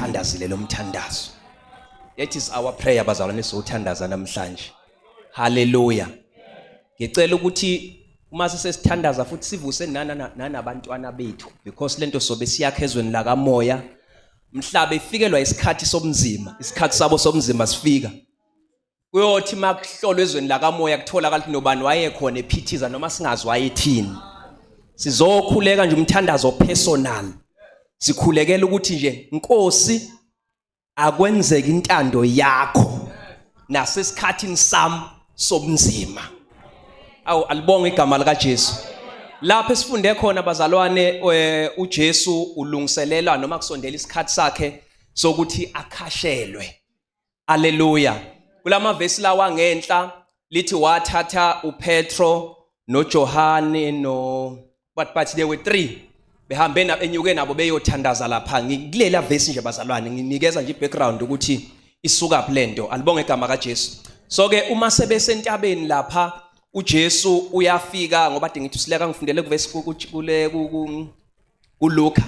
siwuthandazile lo mthandazo. That is our prayer bazalwane siwuthandaza namhlanje. Hallelujah. Ngicela ukuthi uma sesithandaza futhi sivuse nanabantwana bethu because lento sobe siyakha ezweni la kamoya. Mhlaba ifikelwa isikhathi sobunzima, isikhathi sabo sobunzima sifika. Kuyothi makuhlolwe ezweni la kamoya kutholakala ukuthi nobani wayekhona ephithiza noma singazi wayethini. Sizokhuleka nje umthandazo personal. Sikhulekela ukuthi nje Nkosi akwenzeke intando yakho nasesikhathini sami sobunzima. Awu alibonga igama lika Jesu. Lapho sifunde khona bazalwane uJesu ulungiselela noma kusondela isikhathi sakhe sokuthi akhashelwe. Hallelujah. Kulama verse lawa ngenhla lithi wathatha uPetro noJohane but there were 3 behambe enyuke nabo beyothandaza lapha. Ngikulela verse nje bazalwane nginikeza nje background ukuthi isuka kulento. Alibonge igama kaJesu. So ke uma sebesentabeni lapha uJesu uyafika ngoba ngithi sileka ngifundele kuverse kule kuLuka.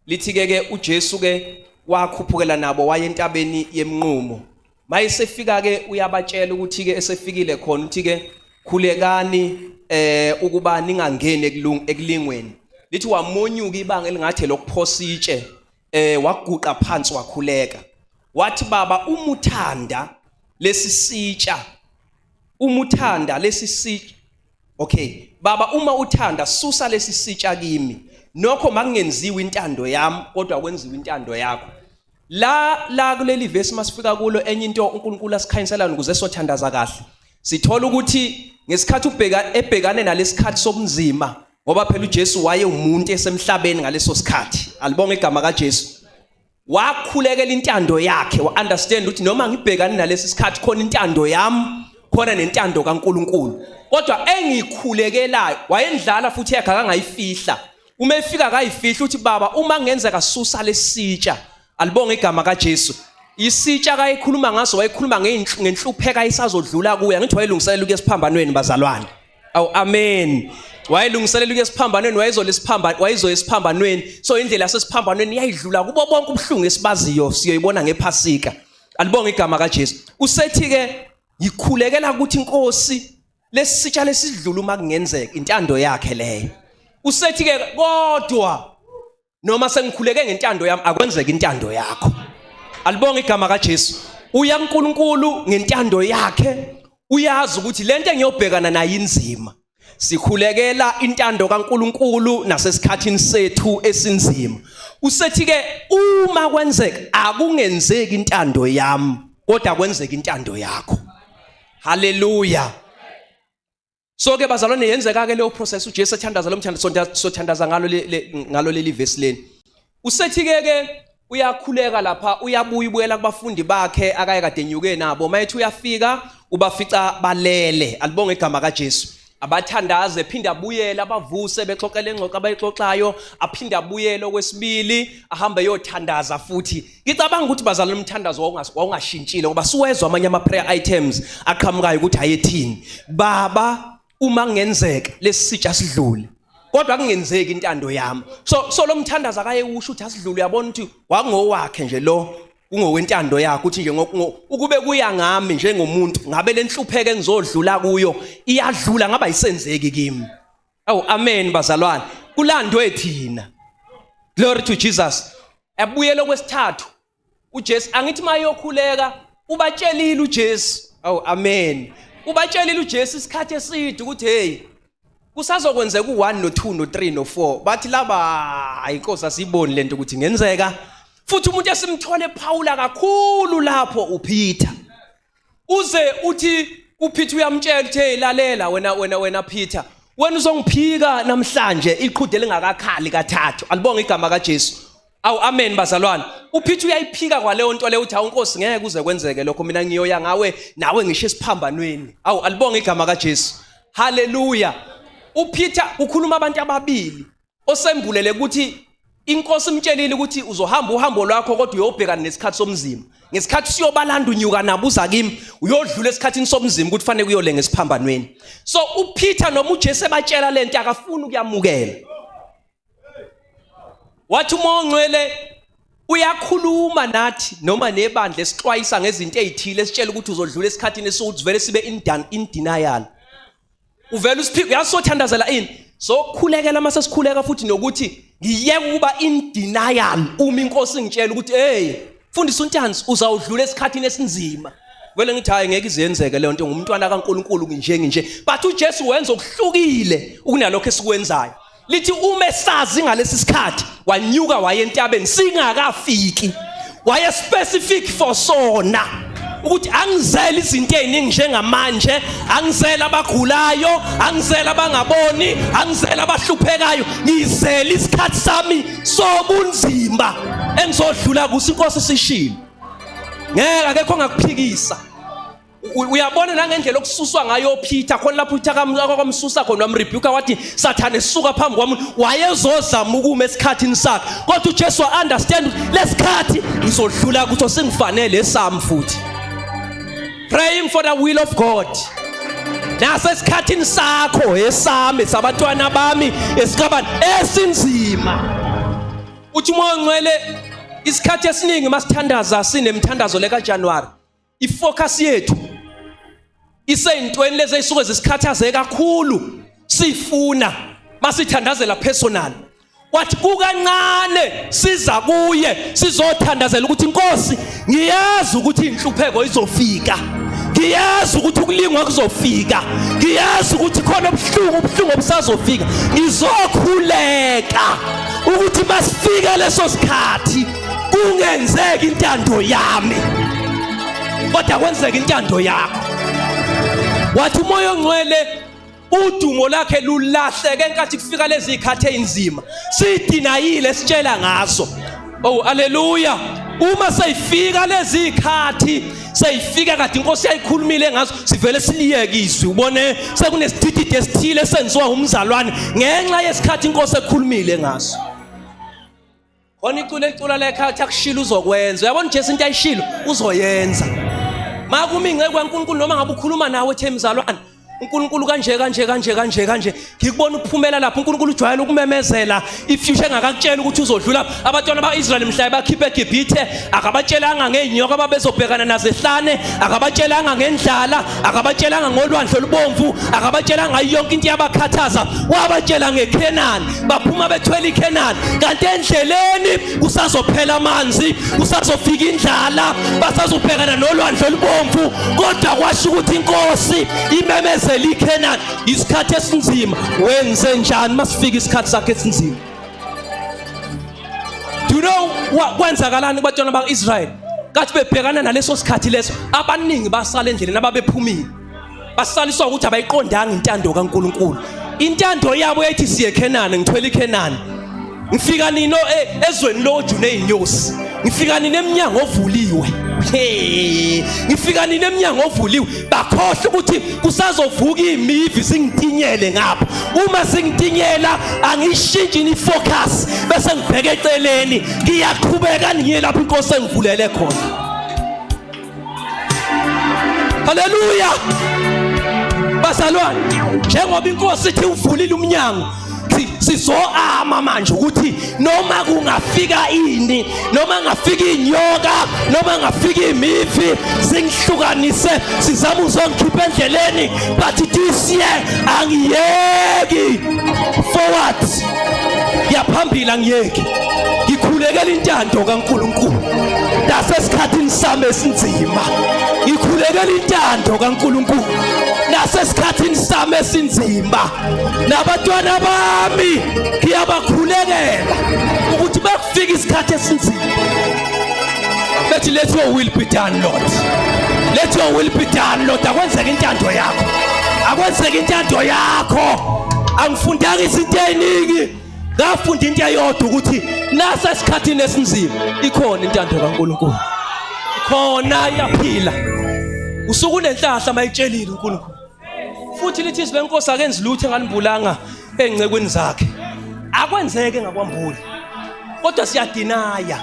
Lithi ke uJesu ke wakhuphukela nabo waye entabeni yemnqumo. Mayesefika ke uyabatshela ukuthi ke esefikile khona uthi ke khulekani ukuba ningangene ekulingweni. Lithi wamonyuka ibanga elingathe lokuphosa itshe waguqa phansi wakhuleka. Wathi baba umuthanda lesisitsha. Umuthanda lesisitsha. Okay, baba uma uthanda susa lesisitsha kimi. Nokho makungenziwe intando yami kodwa kwenziwe intando yakho. La kuleli verse masifika kulo enye into uNkulunkulu asikhanyiselayo ukuze sothandaza kahle. Sithola ukuthi ngesikhathi ebhekane nalesikhathi sobunzima ngoba phela uJesu waye umuntu esemhlabeni ngaleso sikhathi. Alibonge igama kaJesu. Wakhulekela intando yakhe wa understand ukuthi noma ngibhekane nalesi sikhathi khona intando yami khona nentando kaNkulunkulu. Kodwa engikhulekelayo wayendlala futhi yakhe akangayifihla. Uma efika akayifihla uthi baba uma ngenzeka susa lesitsha. Alibonge igama kaJesu. Isitsha kayikhuluma ngaso wayikhuluma ngenhlupheka isazodlula kuya. Ngithi wayelungiselela ukuya esiphambanweni bazalwane. Awu amen. Wayelungiselela ukuya esiphambanweni wayizoya esiphambanweni. So indlela yasesiphambanweni iyayidlula kubo bonke ubuhlungu esibaziyo siyoyibona ngephasika. Alibonge igama kaJesu. Usethi ke ngikhulekela ukuthi Nkosi lesitsha lesidlula uma kungenzeka intando yakhe leyo. Usethi ke kodwa noma sengikhuleke ngentando yami akwenzeke intando yakho. Alibonge igama kaJesu. Uya kuNkulunkulu ngentando yakhe uyazi ukuthi lento engiyobhekana nayo inzima. Sikhulekela intando kaNkulunkulu nasesikhathini sethu esinzima. Usethi ke uma kwenzeka akungenzeki intando yami kodwa kwenzeke intando yakho. Hallelujah. So ke bazalwane yenzeka ke leyo process uJesu ethandaza lo mthandazo sothandaza ngalo leli verse leni. Usethi ke uyakhuleka lapha uyabuyela kubafundi bakhe akayekade enyuke nabo. Mayethi uyafika ubafica balele. Alibonge igama kaJesu. Abathandaze ephinda abuyele abavuse bexoxela engxoxa abayixoxayo aphinda abuyele okwesibili ahambe yothandaza futhi. Ngicabanga ukuthi bazalwane umthandazo wawungashintshile ngoba siwezwa amanye ama prayer items aqhamukayo ukuthi ayethini. Baba uma ngenzeka lesitsha sidlule kodwa kungenzeki intando yami. So lo mthandaza akayewusho ukuthi asidlule uyabona ukuthi wakungowakhe nje lo kungowentando yakhe uthi nje ukube kuya ngami njengomuntu ngabe lenhlupheke engizodlula kuyo iyadlula ngaba ayisenzeki kimi. Awu amen bazalwane. Kulandwe thina. Glory to Jesus. Abuyele kwesithathu. uJesu angithi mayokhuleka ubatshelile uJesu. Awu amen. Ubatshelile uJesu isikhathi eside ukuthi hey kusazokwenzeka u1 no2 no3 no4 bathi laba ayinkosi asiboni lento ukuthi ngenzeka. Futhi umuntu esimthole ePaula kakhulu lapho uPeter. Uze uthi uPeter uyamtshela ukuthi hey lalela wena Peter. Wena uzongiphika namhlanje iqhude lengakakhali kathathu. Alibonge igama kaJesu. Awu amen bazalwane. uPeter uyayiphika kwaleyo nto leyo uthi awunkosi ngeke kuze kwenzeke lokho mina ngiyoya ngawe nawe ngisho esiphambanweni. Awu alibonge igama kaJesu. Hallelujah. uPeter ukhuluma abantu ababili osembulele ukuthi inkosi imtshelile ukuthi uzohamba uhambo lwakho kodwa uyobhekana nesikhathi somzima. Ngesikhathi siyobalanda unyuka nabuza kimi uyodlula esikhathini somzima ukuthi fanele kuyolenga esiphambanweni. So uPeter noma uJesu ebatshela lento akafuni ukuyamukela. Wathi uMoya oNgcwele uyakhuluma nathi noma nebandla esixwayisa ngezinto ezithile esitshela ukuthi uzodlula esikhathini esokuthi vele sibe in denial. Uvela usiphike uyasothandazela ini. So kukhulekela mase sikhuleka futhi nokuthi ngiyeke ukuba in denial uma inkosi ngitshela ukuthi hey fundisa uNtanzi uzawudlula esikhathini esinzima. Vele ngithi hayi ngeke izenzeke leyo nto ngumntwana kaNkuluNkulu nje. But uJesu wenza okuhlukile ukunalokho esikwenzayo. Lithi uma esazi ngalesi sikhathi wanyuka waye entabeni singakafiki. Waye specific for sona. Ukuthi angizela izinto eziningi njengamanje, angizela abagulayo, angizela abangaboni, angizela abahluphekayo, ngizela isikhathi sami sobunzima engizodlula kuso inkosi sishilo. Ngeke akekho ngakuphikisa. Uyabona nangendlela okususwa ngayo Peter khona lapho uThakamsusa khona wamrebuka wathi Sathane suka phambi kwami wayezozama ukuma esikhathini sakhe kodwa uJesu understand lesikhathi ngizodlula kuthi singifanele esami futhi. Praying for the will of God. Nase esikhathini sakho esami sabantwana bami esikabani esinzima. Uthi umoya ngcwele isikhathi esiningi masithandaza sinemthandazo leka January. Ifocus yethu iseyintweni lezi ezisuke zisikhathaze kakhulu sifuna masithandazela personal. Wathi kukancane siza kuye sizothandazela ukuthi inkosi ngiyazi ukuthi inhlupheko izofika. Ngiyazi ukuthi ukulingwa kuzofika. Ngiyazi ukuthi khona ubuhlungu obusazofika. Ngizokhuleka ukuthi masifike leso sikhathi kungenzeki intando yami kodwa kwenzeka intando yakho. Wathi umoya ongcwele udumo lakhe lulahleke enkathi kufika lezi zikhathi ezinzima sidinayile sitshela ngazo. Oh haleluya. Uma sayifika lezi zikhathi sayifika kade inkosi yayikhulumile ngazo sivele siliyekiswe. Ubone sekunesididide esithile senziwa umzalwane ngenxa yesikhathi inkosi ekhulumile ngazo. Khona icula lekhathi akushilo uzokwenza. Uyabona Jesu into ayishilo uzoyenza. Makumi ngeke kwaNkulunkulu noma ngabe ukhuluma nawe ethe mzalwane uNkulunkulu kanje ngikubona ukuphumela lapho uNkulunkulu ujwayele ukumemezela ifuture engakakutshela ukuthi uzodlula. Abantwana baIsrael mhla bakhiphe eGibhithe akabatshelanga ngeenyoka ababezobhekana nazo ehlane, akabatshelanga ngendlala, akabatshelanga ngolwandle olubomvu, akabatshelanga yonke into yabakhathaza. Wabatshela ngeKhenani baphuma bethwele iKhenani kanti endleleni kusazophela amanzi, kusazofika indlala, basazobhekana nolwandle olubomvu. Kodwa kwasho ukuthi inkosi imemezela iKhenani isikhathi esinzima. Wenze njani masifika isikhathi sakhe esinzima? Do you know kwenzakalani kubatshana bakaIsrael? Kathi bebhekana naleso sikhathi leso abaningi basala endleleni ababephumile. Basaliswa ukuthi abayiqondanga intando kaNkuluNkulu. Intando yabo yathi siye eKhenani, ngithwele iKhenani. Ngifika nino ezweni loju nezinyosi. Ngifika nini eminyango ovuliwe. Ngifika nini eminyango ovuliwe bakhohle ukuthi kusazovuka imivi singitinyele ngapha. Uma singitinyela angishintshi ni focus bese ngibheke eceleni ngiyaqhubeka ngiye lapho inkosi engivulele khona. Haleluya. Bazalwane njengoba inkosi ithi uvulile umnyango sizoama manje ukuthi noma kungafika ini, noma ngafika inyoka, noma ngafika imifi singihlukanise sizama uzongikhipha endleleni but this year angiyeki forward yaphambili angiyeki ngikhulekela intando kaNkuluNkulu nasesikhathini sami esinzima. Ngikhulekela intando kaNkuluNkulu nasesikhathini sami esinzima. Nabantwana bami ngiyabakhulekela ukuthi bakufika isikhathi esinzima. Bethi let your will be done Lord. Let your will be done Lord. Akwenzeke intando yakho. Akwenzeke intando yakho. Angifundanga izinto eziningi. Ngafunda into eyodwa ukuthi nasa esikhathini esinzima ikhona intando kaNkuluNkulu. Khona iyaphila. Usuku nenhlahla mayitshelile uNkulunkulu. Futhi lithi izwe lenkosi akenzi lutho enganibulanga engcekweni zakhe. Akwenzeke ngakwambuli. Kodwa siyadinaya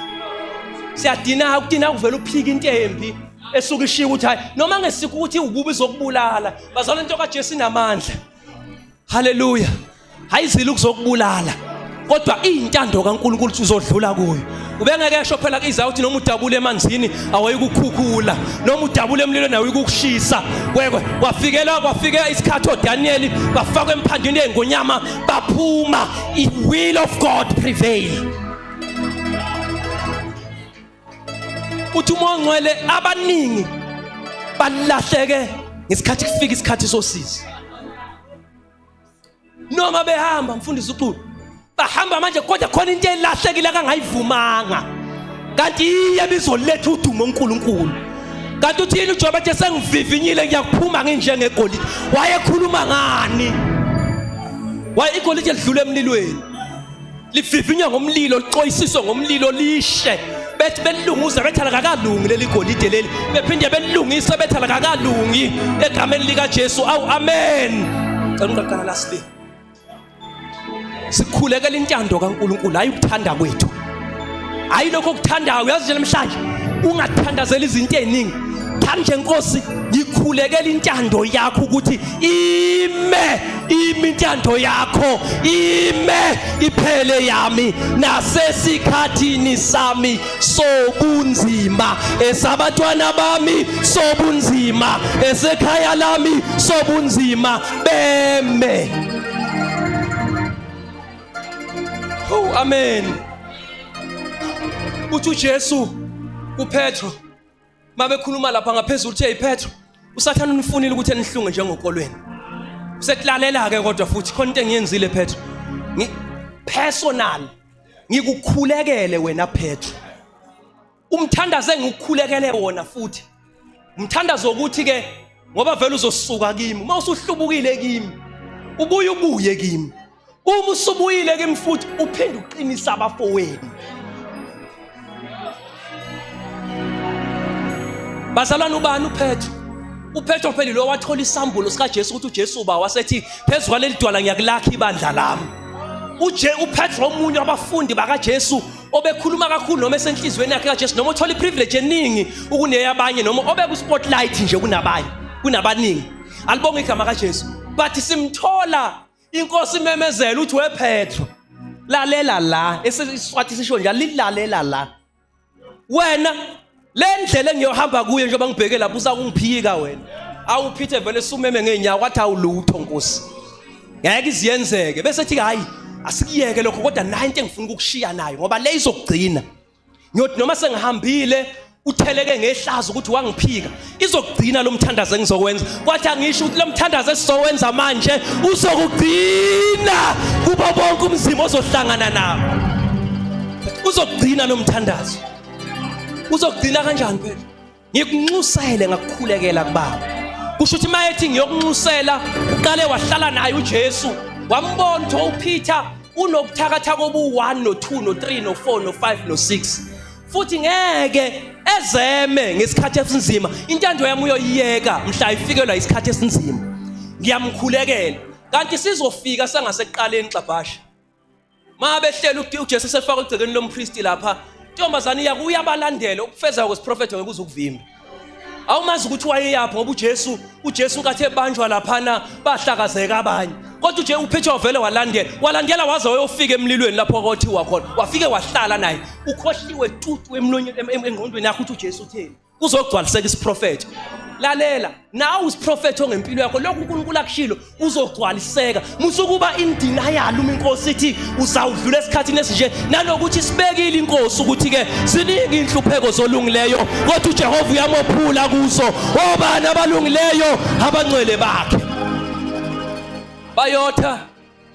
ukudina kuvela uphika into embi esuka ishiya ukuthi hayi noma ngesiko ukuthi ububi zokubulala. Bazalwane into kaJesu inamandla. Haleluya. Hayizile ukuzokubulala. kodwa intando kaNkulunkulu uzodlula kuyo. Ubengeke esho phela iza uthi noma udabule emanzini awayikukhukhula, noma udabule emlilweni awayikukushisa. Kwafika isikhathi oDaniel bafakwa emphandeni engonyama baphuma. The will of God prevail. Uthi uMongcwele abaningi balahleke ngesikhathi kufika isikhathi sosizi. Noma behamba mfundisi uXulu bahamba manje kodwa khona into elahlekile kangayivumanga, kanti iye bizoletha udumo uNkulunkulu. Kanti uthini uJobe athi sengivivinyile ngiyakuphuma nginjengegolide? Wayekhuluma ngani? Waye igolide lidlule emlilweni, livivinywa ngomlilo, lixoyisiswe ngomlilo lishe. Bethi belunguza bethi akakalungi leli golide leli, bephinde belungise bethi akakalungi egameni lika Jesu. Awu amen. Cela ungaqala la sibe sikhulekela intando kaNkulunkulu, hayi ukuthanda kwethu, hayi lokho ukuthandayo. Uyazi nje namhlanje ungathandazeli izinto eziningi, thanda nje Nkosi ngikhulekela intando yakho ukuthi ime intando yakho, ime iphele yami nasesikhathini sami sobunzima, esabatwana bami sobunzima, esekhaya lami sobunzima beme. Oh amen. Uthi uJesu kuPetro mabekhuluma lapha ngaphezulu, uthe iPetro, uSathane unifunile ukuthi enihlunge njengokolweni. Usetlalela ke kodwa futhi khona into engiyenzile Petro. Personal ngikukhulekele wena Petro. Umthandaze ngikukhulekele wona futhi. Umthandazo ukuthi ke ngoba vele uzosuka kimi, uma usuhlubukile kimi ubuye kimi. Uma usubuyile kimi futhi uphinde uqinisa abafowenu. Bazalwane ubani uPetro? uPetro phela lo wathola isambulo sika Jesu ukuthi uJesu uba wasethi phezulu kwaleli dwala ngiyakulakha ibandla lami. uPetro omunye wabafundi baka Jesu obekhuluma kakhulu noma esenhlizweni yakhe kaJesu, noma uthola iprivilege eningi ukuneyabanye, noma obeka uspotlight nje kunabaningi. Alibonga igama kaJesu. But simthola Inkosi imemezela uthi wePetro lalela la, esiswathi sisho nje lilalela la. Wena le ndlela engiyohamba kuyo njengoba ngibheke lapho usakungiphika wena. Awuphithe vele sumeme ngeenyawo wathi awulutho Nkosi. Ngeke iziyenzeke bese ethi hayi asikiyeke lokho, kodwa nayo into engifuna ukukushiya nayo ngoba le izokugcina. Ngiyothi noma sengihambile utheleke ngehlazo ukuthi wangiphika, izokugcina lo mthandazo engizokwenza. Kwathi angisho ukuthi lo mthandazo esizowenza manje uzokugcina kubo bonke umzimba ozohlangana nawo. Uzokugcina lo mthandazo. Uzokugcina kanjani phela? Ngikunxusele ngakukhulekela kubaba. Kusho ukuthi mayethi ngiyokunxusela uqale wahlala naye uJesu, wambona ukuthi uPeter unokuthakatha kobu1 no2 no3 no4 no5 no6. Futhi ngeke ezeme ngesikhathi esinzima. Intando yami uyoyiyeka mhla ifikelwa isikhathi esinzima. Ngiyamkhulekela. Kanti sizofika sengasekuqaleni xabhasha. Mabehlela ukuthi uJesu sefaka egcekeni lompristi lapha, intombazane yakho uyabalandela ukufeza kwesiprofethi ngeke uzukuvimba. Awumazi ukuthi wayeyaphi ngoba uJesu nkathi ebanjwa laphana bahlakazeka abanye. Kodwa nje uPetro vele walandela waze wayofika emlilweni lapho kwathiwa khona. Wafike wahlala naye. Ukhohliwe tutu emlonyeni engqondweni yakho ukuthi uJesu utheni. Uzogcwaliseka isiprofethi. Lalela, nawe usiprofethi ongempilo yakho lokhu uNkulunkulu akushilo uzogcwaliseka. Musukuba in denial uma Inkosi ithi uzawudlula esikhathini esinje, nalokuthi sibekile Inkosi ukuthi ke ziningi inhlupheko zolungileyo kodwa uJehova uyamophula kuzo. Obani abalungileyo abangcwele bakhe. Bayotha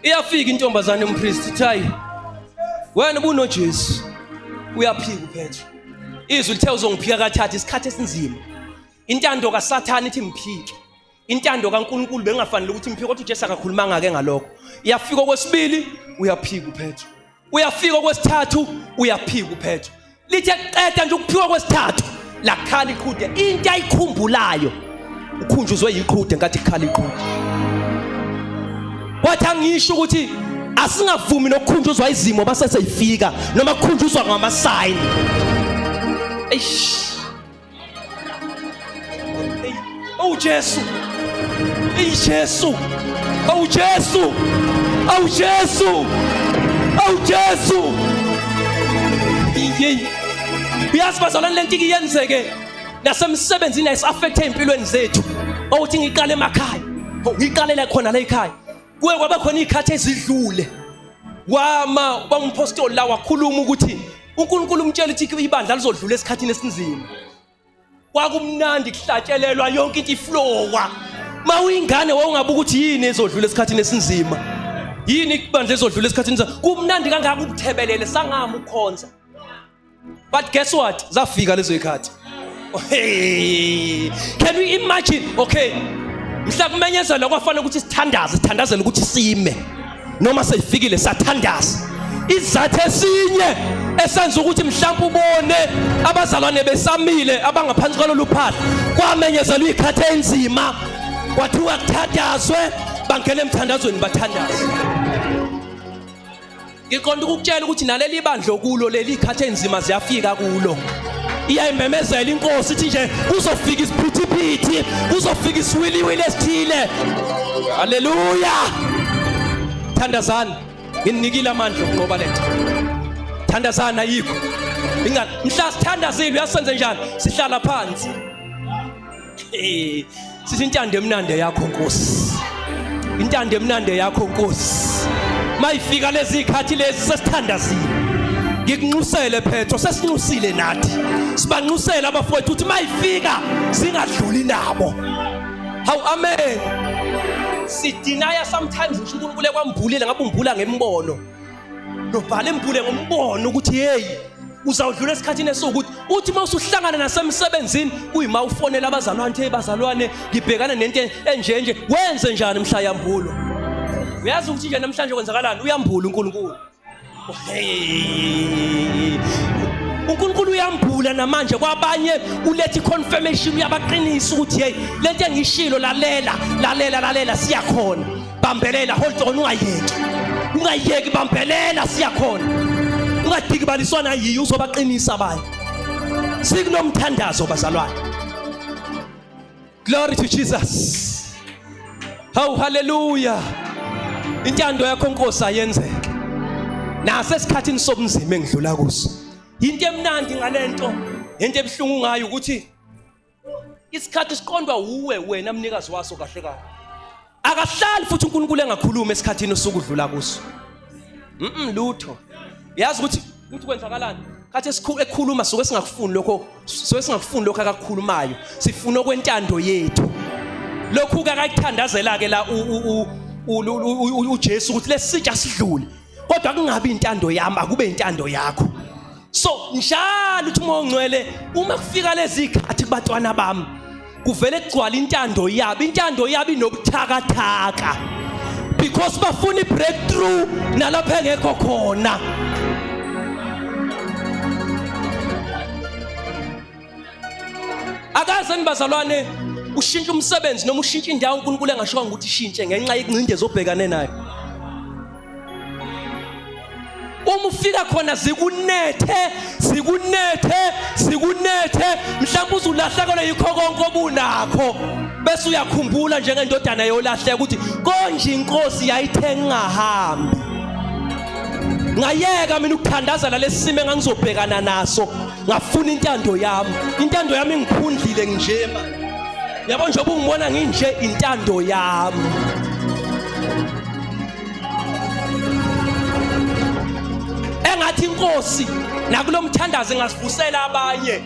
iyafika intombazane umpriest thayi wena buno Jesu uyaphika uPetro. Izwi lithe uzongiphika kathathu isikhathi esinzima. Intando kaSathane ithi mphike. Intando kaNkulunkulu bengafanele ukuthi mphike, kodwa uJesu akakhuluma ngake ngalokho. Iyafika kwesibili uyaphika uPetro. Uyafika kwesithathu uyaphika uPetro. Lithe qeda nje ukuphika kwesithathu lakhala iqhude. Into ayikhumbulayo ukhunjuzwe yiqhude ngathi khala iqhude. Wathi angisho ukuthi asingavumi nokukhunjuzwa izimo baseseyifika noma kukhunjuzwa ngama-sign. Oh Jesu. Jesu. Oh Jesu. Oh Jesu. awu Jesu. Uyazi bazalwane lento iyenzeke nasemsebenzini ayisiaffect empilweni zethu. Awuthi ngiqale emakhaya, ngiqalela khona la ekhaya. Kuye kwaba khona izikhathi ezidlule. Wama bangumpostoli la wakhuluma ukuthi uNkulunkulu umtshela ukuthi ibandla lizodlula esikhathini esinzima. Kwakumnandi kuhlatshelelwa yonke into iflowa. Mawuyingane wawungabuka ukuthi yini ezodlula esikhathini esinzima. Yini ibandla ezodlula esikhathini esinzima. Kumnandi kangaka ukuthebelele sangama ukhonza. But guess what? Zafika lezo ikhathi. Hey, can we imagine? Okay. Mhla kumenyezela kwafanele ukuthi sithandazele ukuthi sime. Noma seyifikile sathandaza. Izathu esinye esenza ukuthi mhlawumbe ubone abazalwane besamile abangaphansi kwalolu phahla kwamenyezelwa ikhathi enzima. Kwathiwa kuthandazwe bangena emthandazweni bathandaze. Ngiqonda ukukutshela ukuthi naleli bandla kulo leli ikhathi enzima ziyafika kulo. Iyayimemezela inkosi ithi nje uzofika isiphithiphithi, uzofika isiwiliwili esithile. Haleluya. Thandazani, nginikile amandla okunqoba lento. Thandazana yikho. Ingani mhla sithandazile uyasenze njani? Sihlala phansi. Sithi intando emnande yakho Nkosi. Intando emnande yakho Nkosi. Mayifika lezi ikhathi lezi sesithandazile. Ngikunxusele Petro sesinxusile nathi. Sibanxusela abafowethu ukuthi mayifika singadluli nabo. Hawu amen. Sidinaya sometimes ngisho uNkulunkulu kwambulile ngabe umbula ngembono. Lobhala embule ngombono ukuthi hey uzawudlula esikhathini esokuthi uthi mawusuhlangana nasemsebenzini kuyima ufonela abazalwane hey bazalwane ngibhekana nento enjenje wenze njani mhla yambulo. Uyazi ukuthi nje namhlanje kwenzakalani uyambula uNkulunkulu. Hey uNkulunkulu uyambula namanje kwabanye ulethi confirmation uyabaqinisa ukuthi hey lento engishilo lalela siyakhona bambelela hold on ungayeki bambelela siyakhona ungadikibaliswana yiyo uzobaqinisa abaye sikunomthandazo bazalwane. Glory to Jesus. Oh hallelujah. Intando yakho Nkosi ayenzeke nasesikhathini sobunzima engidlula kuso. Into emnandi ngalento into ebhlungu ngayo ukuthi isikhathi siqondwa uwe wena mnikazi waso kahle kahle. Akahlali futhi uNkulunkulu engakhuluma esikhathini osukudlula kuso. Lutho. Yazi ukuthi kwenzakalani? Khathi esikhuluma soke singakufuni lokho akakhulumayo. Sifuna okwentando yethu. Lokhu akayithandazela ke la uJesu ukuthi lesitsha sidlule. Kodwa kungabi intando yami akube intando yakho. So njalo uthi uMongcwele uma kufika lezi ikhathi kubantwana bami kuvele kugcwala intando yabo inobuthakathaka because bafuna ibreakthrough nalapha engekho khona. Akaze nibazalwane ushintsha umsebenzi noma ushintsha indawo uNkulunkulu engasho ukuthi ishintshe ngenxa yencindezi obhekane nayo. Uma ufika khona zikunethe mhlawumbe uzulahlekelwa yikho konke obunakho bese uyakhumbula njengendodana yolahleka ukuthi konje inkosi yayithe ngingahambi ngayeka mina ukuthandazela lesimo engangizobhekana naso ngafuna intando yami ngiphundlile nje manje yabo njengoba ungibona nginje intando yami. Engathi inkosi nakulomthandazo ngasivusela abanye